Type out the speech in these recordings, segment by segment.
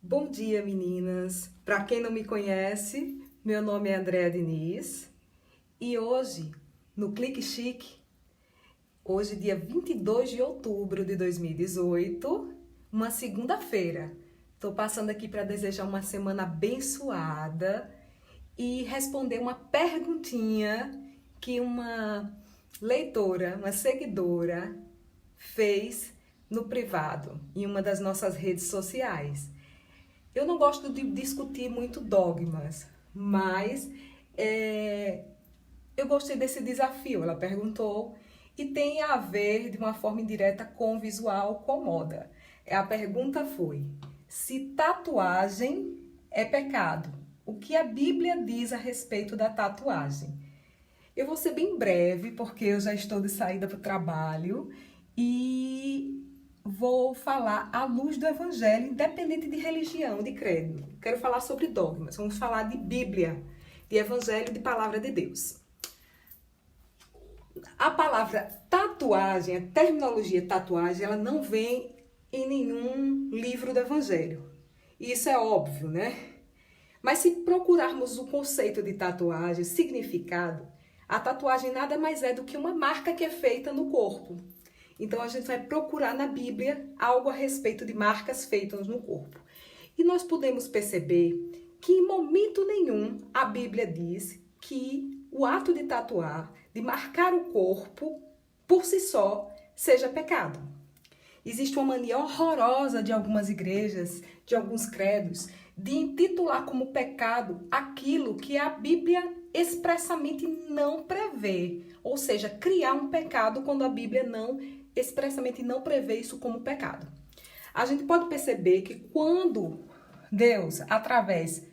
Bom dia, meninas! Para quem não me conhece, meu nome é Andréa Diniz e hoje, no Clique Chique, hoje, dia 22 de outubro de 2018, uma segunda-feira, estou passando aqui para desejar uma semana abençoada e responder uma perguntinha que uma leitora, uma seguidora, fez no privado, em uma das nossas redes sociais. Eu não gosto de discutir muito dogmas, mas eu gostei desse desafio. Ela perguntou e tem a ver de uma forma indireta com o visual, com moda. A pergunta foi: se tatuagem é pecado? O que a Bíblia diz a respeito da tatuagem? Eu vou ser bem breve, porque eu já estou de saída para o trabalho e vou falar à luz do Evangelho, independente de religião, de credo. Quero falar sobre dogmas, vamos falar de Bíblia, de Evangelho, de Palavra de Deus. A palavra tatuagem, a terminologia tatuagem, ela não vem em nenhum livro do Evangelho. Isso é óbvio, né? Mas se procurarmos o conceito de tatuagem, significado, a tatuagem nada mais é do que uma marca que é feita no corpo. Então a gente vai procurar na Bíblia algo a respeito de marcas feitas no corpo. E nós podemos perceber que em momento nenhum a Bíblia diz que o ato de tatuar, de marcar o corpo, por si só, seja pecado. Existe uma mania horrorosa de algumas igrejas, de alguns credos, de intitular como pecado aquilo que a Bíblia expressamente não prevê. Ou seja, criar um pecado quando a Bíblia expressamente não prevê isso como pecado. A gente pode perceber que quando Deus, através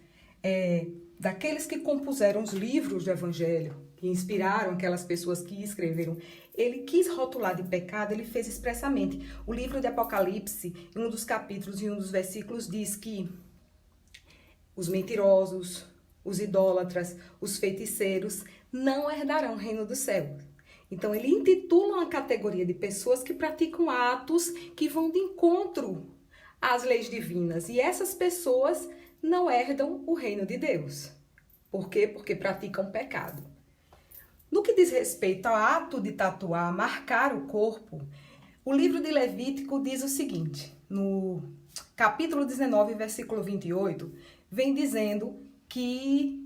daqueles que compuseram os livros do Evangelho, que inspiraram aquelas pessoas que escreveram, ele quis rotular de pecado, ele fez expressamente. O livro de Apocalipse, em um dos capítulos e um dos versículos, diz que os mentirosos, os idólatras, os feiticeiros não herdarão o reino do céu. Então, ele intitula uma categoria de pessoas que praticam atos que vão de encontro às leis divinas. E essas pessoas não herdam o reino de Deus. Por quê? Porque praticam pecado. No que diz respeito ao ato de tatuar, marcar o corpo, o livro de Levítico diz o seguinte, no capítulo 19, versículo 28, vem dizendo que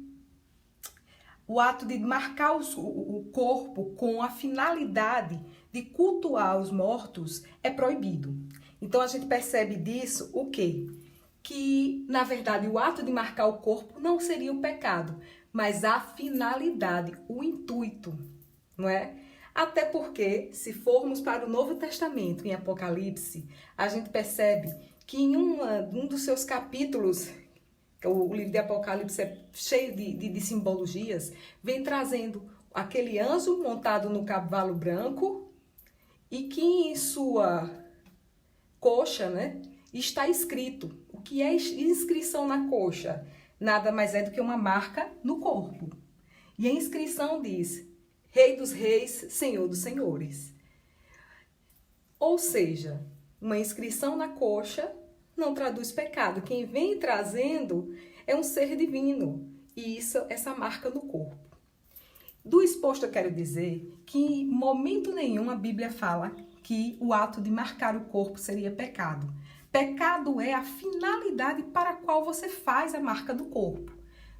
o ato de marcar o corpo com a finalidade de cultuar os mortos é proibido. Então a gente percebe disso o quê? Que, na verdade, o ato de marcar o corpo não seria o pecado, mas a finalidade, o intuito, não é? Até porque, se formos para o Novo Testamento, em Apocalipse, a gente percebe que em um dos seus capítulos, o livro de Apocalipse é cheio de simbologias, vem trazendo aquele anjo montado no cavalo branco e que em sua coxa, né, está escrito. O que é inscrição na coxa? Nada mais é do que uma marca no corpo. E a inscrição diz: Rei dos Reis, Senhor dos Senhores. Ou seja, uma inscrição na coxa não traduz pecado. Quem vem trazendo é um ser divino. E essa marca no corpo. Do exposto eu quero dizer que em momento nenhum a Bíblia fala que o ato de marcar o corpo seria pecado. Pecado é a finalidade para a qual você faz a marca do corpo.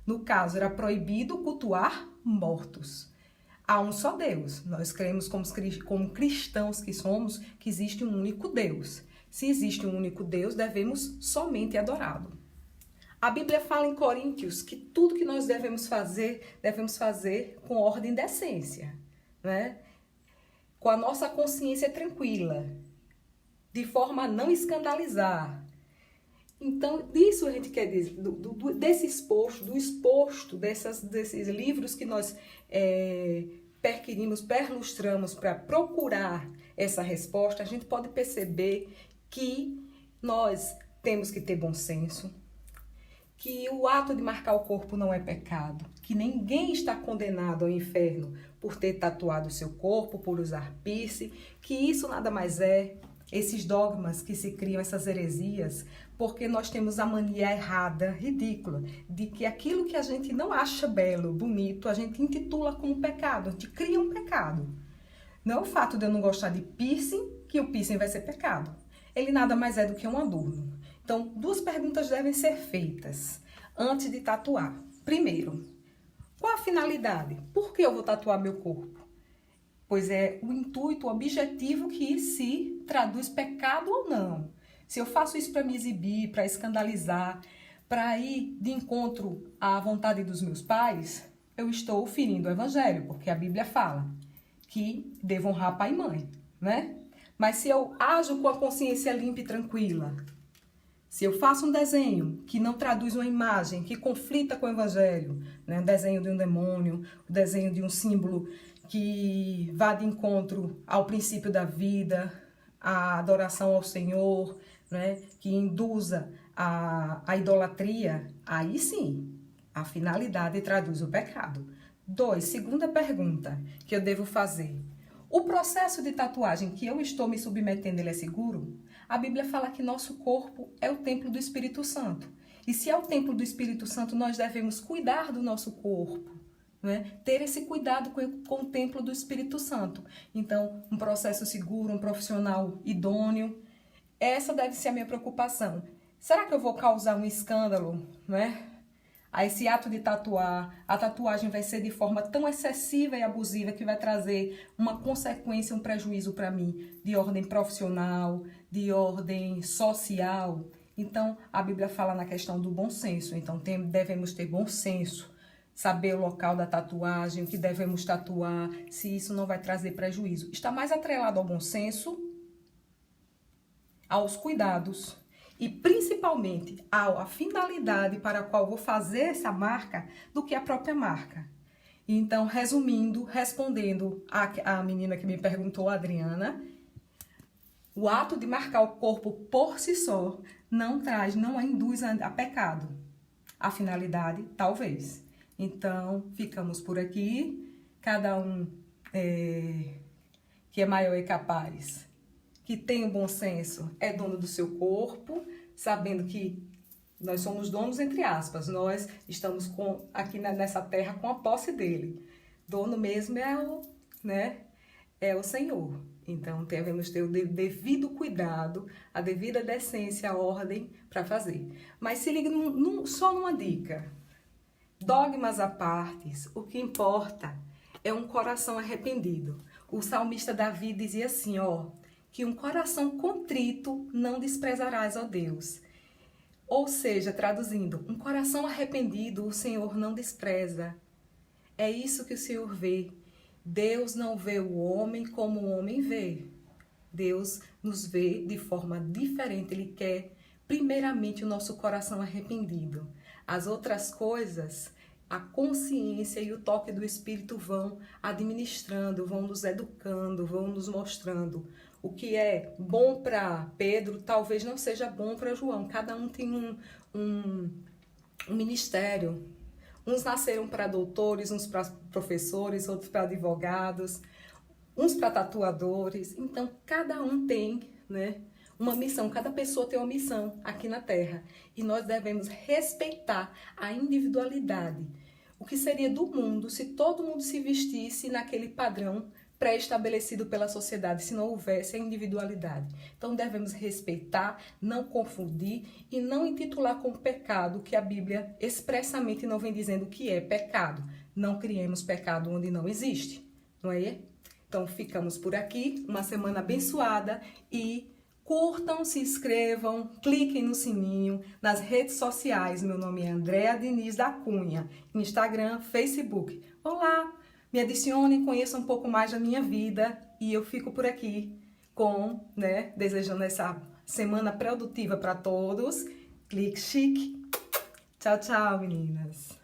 No caso, era proibido cultuar mortos. Há um só Deus. Nós cremos como cristãos que somos que existe um único Deus. Se existe um único Deus, devemos somente adorá-lo. A Bíblia fala em Coríntios que tudo que nós devemos fazer com ordem e decência, né? Com a nossa consciência tranquila, de forma a não escandalizar. Então, disso a gente quer dizer, desse exposto desses livros que nós perlustramos para procurar essa resposta, a gente pode perceber que nós temos que ter bom senso, que o ato de marcar o corpo não é pecado, que ninguém está condenado ao inferno por ter tatuado o seu corpo, por usar piercing, que isso nada mais é esses dogmas que se criam, essas heresias, porque nós temos a mania errada, ridícula, de que aquilo que a gente não acha belo, bonito, a gente intitula como pecado, a gente cria um pecado. Não é o fato de eu não gostar de piercing, que o piercing vai ser pecado. Ele nada mais é do que um adorno. Então, 2 perguntas devem ser feitas antes de tatuar. Primeiro, qual a finalidade? Por que eu vou tatuar meu corpo? Pois é o intuito, o objetivo que se traduz pecado ou não. Se eu faço isso para me exibir, para escandalizar, para ir de encontro à vontade dos meus pais, eu estou ferindo o evangelho, porque a Bíblia fala que devo honrar pai e mãe, né? Mas se eu ajo com a consciência limpa e tranquila, se eu faço um desenho que não traduz uma imagem, que conflita com o evangelho, né? Um desenho de um demônio, um desenho de um símbolo que vá de encontro ao princípio da vida, à adoração ao Senhor, né? Que induza a idolatria, aí sim, a finalidade traduz o pecado. 2, segunda pergunta que eu devo fazer. O processo de tatuagem que eu estou me submetendo, ele é seguro? A Bíblia fala que nosso corpo é o templo do Espírito Santo. E se é o templo do Espírito Santo, nós devemos cuidar do nosso corpo, né? Ter esse cuidado com o templo do Espírito Santo. Então, um processo seguro, um profissional idôneo. Essa deve ser a minha preocupação. Será que eu vou causar um escândalo, né? A esse ato de tatuar, a tatuagem vai ser de forma tão excessiva e abusiva que vai trazer uma consequência, um prejuízo para mim, de ordem profissional, de ordem social. Então, a Bíblia fala na questão do bom senso. Então, devemos ter bom senso, saber o local da tatuagem, o que devemos tatuar, se isso não vai trazer prejuízo. Está mais atrelado ao bom senso, aos cuidados e principalmente à finalidade para a qual vou fazer essa marca do que a própria marca. Então, resumindo, respondendo à menina que me perguntou, a Adriana, o ato de marcar o corpo por si só não induz a pecado. A finalidade, talvez. Então, ficamos por aqui, cada um que é maior e capaz, que tem o bom senso, é dono do seu corpo, sabendo que nós somos donos, entre aspas, nós estamos aqui nessa terra com a posse dele. Dono mesmo é o Senhor. Então, devemos ter o devido cuidado, a devida decência, a ordem para fazer. Mas se liga só numa dica. Dogmas à parte, o que importa é um coração arrependido. O salmista Davi dizia assim, que um coração contrito não desprezarás, ó Deus. Ou seja, traduzindo, um coração arrependido o Senhor não despreza. É isso que o Senhor vê. Deus não vê o homem como o homem vê. Deus nos vê de forma diferente. Ele quer, primeiramente, o nosso coração arrependido. As outras coisas, a consciência e o toque do Espírito vão administrando, vão nos educando, vão nos mostrando. O que é bom para Pedro talvez não seja bom para João. Cada um tem um ministério. Uns nasceram para doutores, uns para professores, outros para advogados, uns para tatuadores. Então, cada um tem, uma missão. Cada pessoa tem uma missão aqui na Terra. E nós devemos respeitar a individualidade. O que seria do mundo se todo mundo se vestisse naquele padrão pré-estabelecido pela sociedade, se não houvesse a individualidade. Então, devemos respeitar, não confundir e não intitular como pecado que a Bíblia expressamente não vem dizendo que é pecado. Não criemos pecado onde não existe, não é? Então, ficamos por aqui, uma semana abençoada e curtam, se inscrevam, cliquem no sininho, nas redes sociais. Meu nome é Andréa Diniz da Cunha, Instagram, Facebook. Vão lá! Me adicionem, conheçam um pouco mais da minha vida e eu fico por aqui desejando essa semana produtiva para todos. Clique chique. Tchau, tchau, meninas.